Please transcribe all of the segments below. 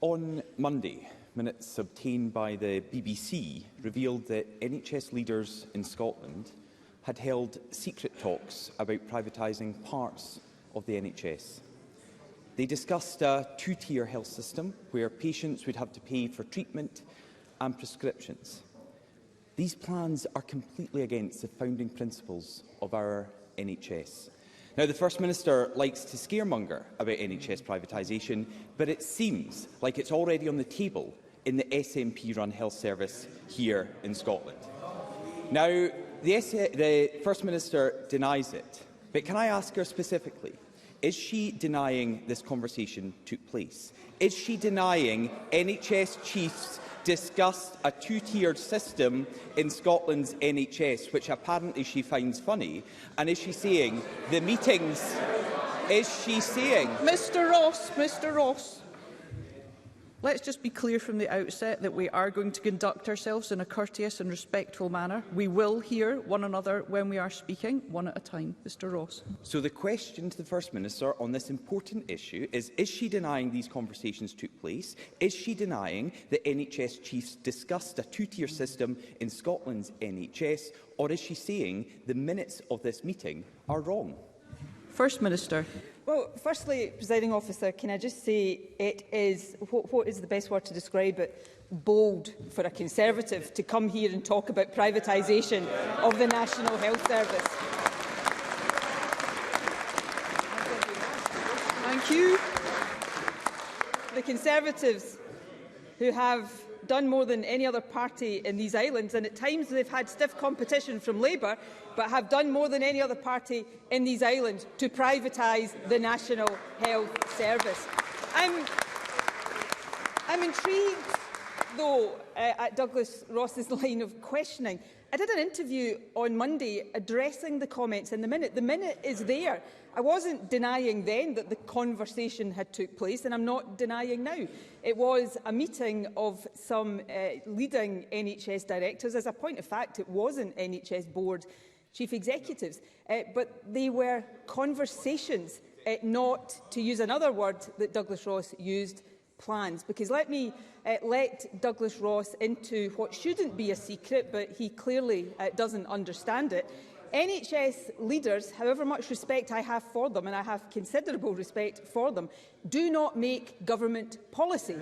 On Monday, minutes obtained by the BBC revealed that NHS leaders in Scotland had held secret talks about privatising parts of the NHS. They discussed a two-tier health system where patients would have to pay for treatment and prescriptions. These plans are completely against the founding principles of our NHS. Now, the First Minister likes to scaremonger about NHS privatisation, but it seems like it's already on the table in the SNP-run health service here in Scotland. Now, the First Minister denies it, but can I ask her specifically, is she denying this conversation took place? Is she denying NHS chiefs discussed a two-tiered system in Scotland's NHS, which apparently she finds funny? And is she saying the meetings... Is she saying... Mr Ross, let's just be clear from the outset that we are going to conduct ourselves in a courteous and respectful manner. We will hear one another when we are speaking, one at a time. Mr Ross. So the question to the First Minister on this important issue is she denying these conversations took place? Is she denying that NHS chiefs discussed a two-tier system in Scotland's NHS? Or is she saying the minutes of this meeting are wrong? First Minister. Well, firstly, Presiding Officer, can I just say it is, what is the best word to describe it, bold for a Conservative to come here and talk about privatisation of the National Health Service. Thank you. The Conservatives, who have done more than any other party in these islands, and at times they've had stiff competition from Labour, but have done more than any other party in these islands to privatise the National Health Service. I'm intrigued, though, at Douglas Ross's line of questioning. I did an interview on Monday addressing the comments in the minute. The minute is there. I wasn't denying then that the conversation had took place, and I'm not denying now. It was a meeting of some leading NHS directors. As a point of fact, it wasn't NHS board chief executives, but they were conversations, not, to use another word that Douglas Ross used, plans. Because let me let Douglas Ross into what shouldn't be a secret, but he clearly doesn't understand it. NHS leaders, however much respect I have for them, and I have considerable respect for them, do not make government policy.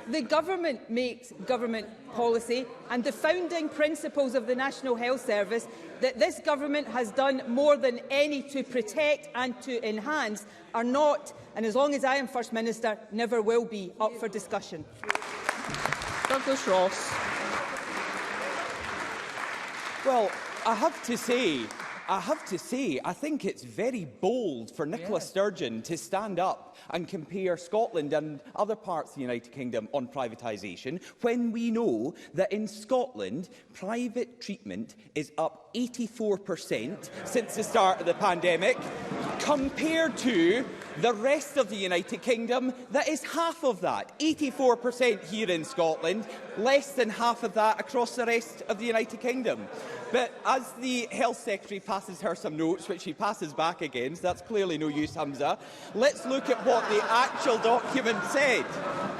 The government makes government policy, and the founding principles of the National Health Service that this government has done more than any to protect and to enhance are not, and as long as I am First Minister, never will be up for discussion. Douglas Ross. Well, I have to say, I think it's very bold for Nicola Sturgeon to stand up and compare Scotland and other parts of the United Kingdom on privatisation, when we know that in Scotland, private treatment is up 84% since the start of the pandemic, compared to the rest of the United Kingdom, that is half of that. 84% here in Scotland, less than half of that across the rest of the United Kingdom. But as the Health Secretary passes her some notes, which she passes back again, so that's clearly no use, Hamza, let's look at what the actual document said.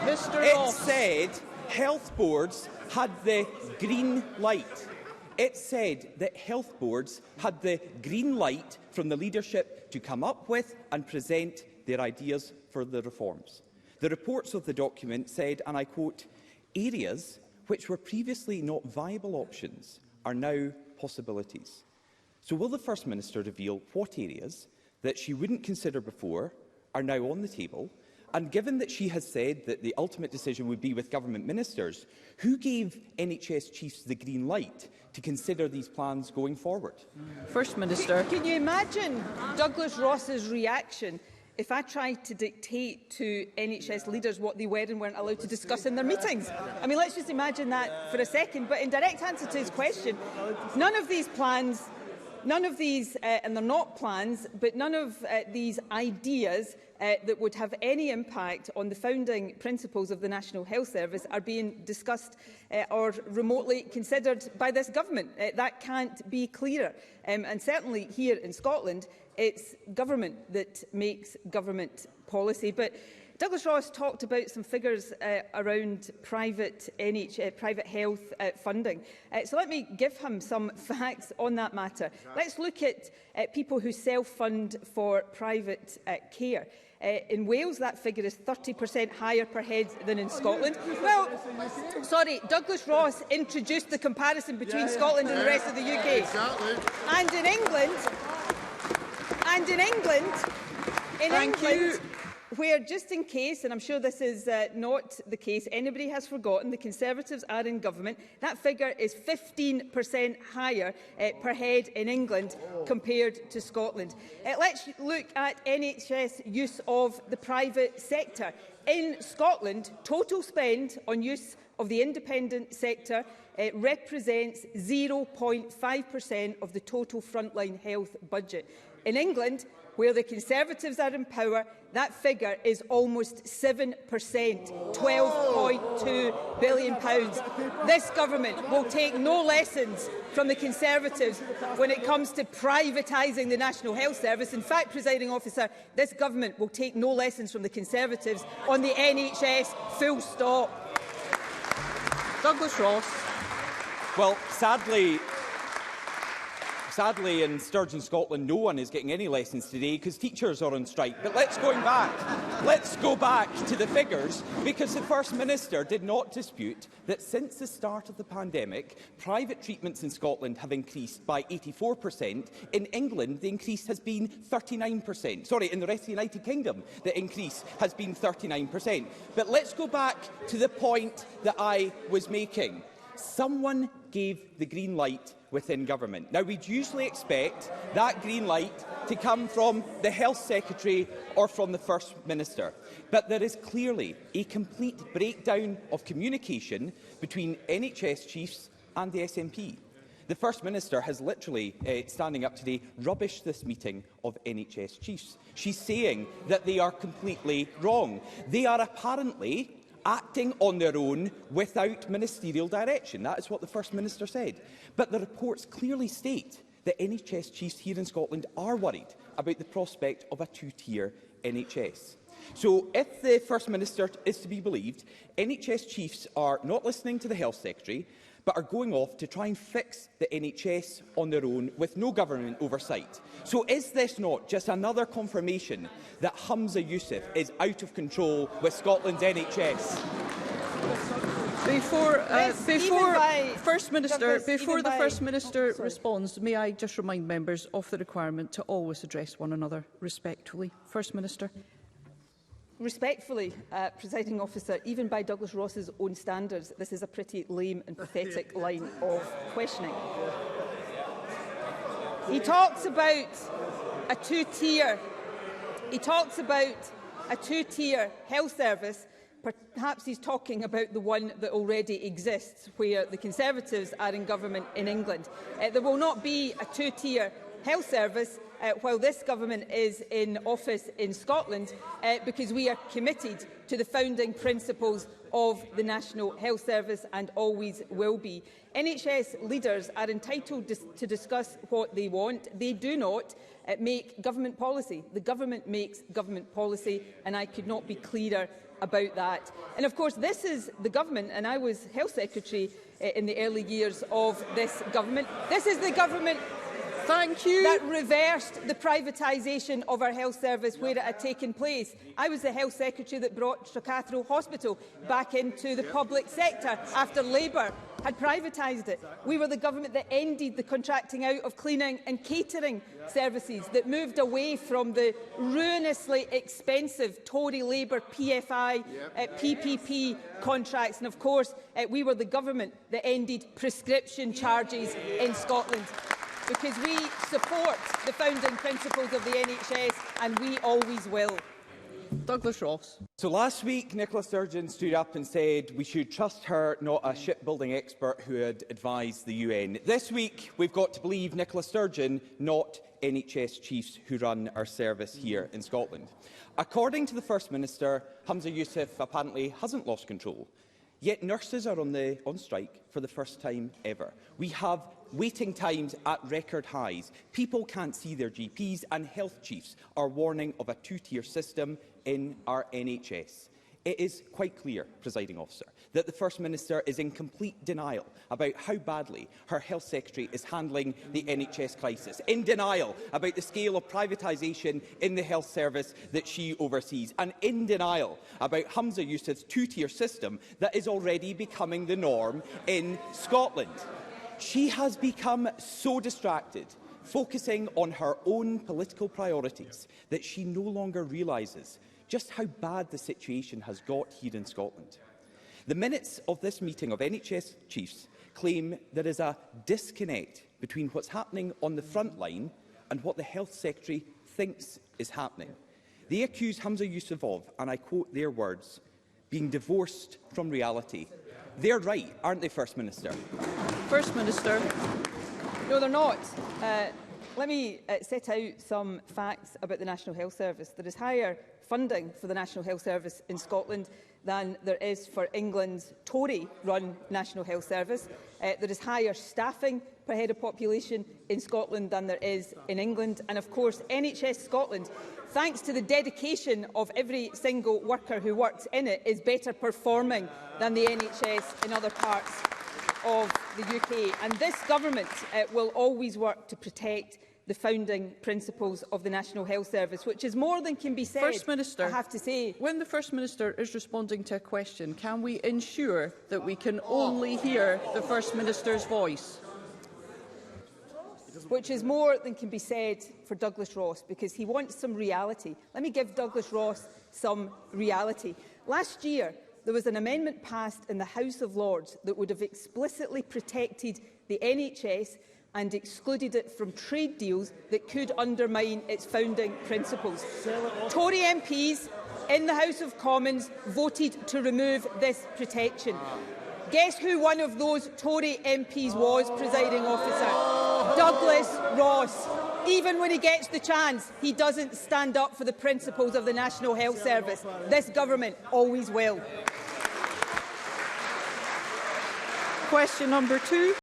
It said health boards had the green light. It said that health boards had the green light from the leadership to come up with and present their ideas for the reforms. The reports of the document said, and I quote, "Areas which were previously not viable options are now possibilities." So will the First Minister reveal what areas that she wouldn't consider before are now on the table? And given that she has said that the ultimate decision would be with government ministers, who gave NHS chiefs the green light to consider these plans going forward? First Minister. Can you imagine Douglas Ross's reaction if I tried to dictate to NHS leaders what they were and weren't allowed to discuss in their meetings? I mean, let's just imagine that for a second. But in direct answer to his question, none of these plans, and they're not plans, but none of these ideas that would have any impact on the founding principles of the National Health Service are being discussed or remotely considered by this government. That can't be clearer. And certainly here in Scotland, it's government that makes government policy. But Douglas Ross talked about some figures around private health funding. So let me give him some facts on that matter. Let's look at people who self-fund for private care. In Wales, that figure is 30% higher per head than in Scotland. Well, sorry, Douglas Ross introduced the comparison between Scotland and the rest of the UK. Exactly. And in England, where, just in case, and I'm sure this is not the case, anybody has forgotten, the Conservatives are in government, that figure is 15% higher per head in England compared to Scotland. Let's look at NHS use of the private sector. In Scotland, total spend on use of the independent sector represents 0.5% of the total frontline health budget. In England, where the Conservatives are in power, that figure is almost 7%, £12.2 billion. This government will take no lessons from the Conservatives when it comes to privatising the National Health Service. In fact, Presiding Officer, this government will take no lessons from the Conservatives on the NHS, full stop. Douglas Ross. Well, sadly, in Sturgeon, Scotland, no one is getting any lessons today because teachers are on strike. But let's go back to the figures, because the First Minister did not dispute that since the start of the pandemic, private treatments in Scotland have increased by 84%. In England, the increase has been 39%. Sorry, in the rest of the United Kingdom, the increase has been 39%. But let's go back to the point that I was making. Someone gave the green light within government. Now, we'd usually expect that green light to come from the Health Secretary or from the First Minister. But there is clearly a complete breakdown of communication between NHS chiefs and the SNP. The First Minister has literally, standing up today, rubbished this meeting of NHS chiefs. She's saying that they are completely wrong. They are apparently acting on their own without ministerial direction. That is what the First Minister said. But the reports clearly state that NHS chiefs here in Scotland are worried about the prospect of a two-tier NHS. So, if the First Minister is to be believed, NHS chiefs are not listening to the Health Secretary, but are going off to try and fix the NHS on their own with no government oversight. So is this not just another confirmation that Humza Yousaf is out of control with Scotland's NHS? Before the First Minister responds, may I just remind members of the requirement to always address one another respectfully. First Minister. Respectfully, Presiding Officer, even by Douglas Ross's own standards, this is a pretty lame and pathetic line of questioning. He talks about a two-tier health service. Perhaps he's talking about the one that already exists, where the Conservatives are in government in England. There will not be a two-tier health service while this government is in office in Scotland, because we are committed to the founding principles of the National Health Service and always will be. NHS leaders are entitled to discuss what they want. They do not make government policy. The government makes government policy, and I could not be clearer about that. And of course, this is the government, and I was Health Secretary in the early years of this government. This is the government that reversed the privatisation of our health service where it had taken place. I was the Health Secretary that brought Stracathro Hospital back into the public sector after Labour had privatised it. We were the government that ended the contracting out of cleaning and catering services, that moved away from the ruinously expensive Tory Labour PFI, PPP contracts. And of course, we were the government that ended prescription charges in Scotland, because we support the founding principles of the NHS, and we always will. Douglas Ross. So last week, Nicola Sturgeon stood up and said we should trust her, not a shipbuilding expert who had advised the UN. This week, we've got to believe Nicola Sturgeon, not NHS chiefs who run our service here in Scotland. According to the First Minister, Humza Yousaf apparently hasn't lost control. Yet nurses are on strike for the first time ever. We have waiting times at record highs. People can't see their GPs, and health chiefs are warning of a two-tier system in our NHS. It is quite clear, Presiding Officer, that the First Minister is in complete denial about how badly her Health Secretary is handling the NHS crisis, in denial about the scale of privatisation in the health service that she oversees, and in denial about Humza Yousaf's two-tier system that is already becoming the norm in Scotland. She has become so distracted, focusing on her own political priorities, that she no longer realises just how bad the situation has got here in Scotland. The minutes of this meeting of NHS chiefs claim there is a disconnect between what's happening on the front line and what the Health Secretary thinks is happening. They accuse Humza Yousaf of, and I quote their words, being divorced from reality. They're right, aren't they, First Minister? First Minister. No, they're not. Let me set out some facts about the National Health Service. There is higher funding for the National Health Service in Scotland than there is for England's Tory-run National Health Service. There is higher staffing per head of population in Scotland than there is in England. And of course, NHS Scotland, thanks to the dedication of every single worker who works in it, is better performing than the NHS in other parts of the UK. And this government will always work to protect the founding principles of the National Health Service, which is more than can be said, First Minister, I have to say. When the First Minister is responding to a question, can we ensure that we can only hear the First Minister's voice? Which is more than can be said for Douglas Ross, because he wants some reality. Let me give Douglas Ross some reality. Last year, there was an amendment passed in the House of Lords that would have explicitly protected the NHS and excluded it from trade deals that could undermine its founding principles. Tory MPs in the House of Commons voted to remove this protection. Guess who one of those Tory MPs was, Presiding Officer? Douglas Ross. Even when he gets the chance, he doesn't stand up for the principles of the National Health Service. This government always will. Question number 2.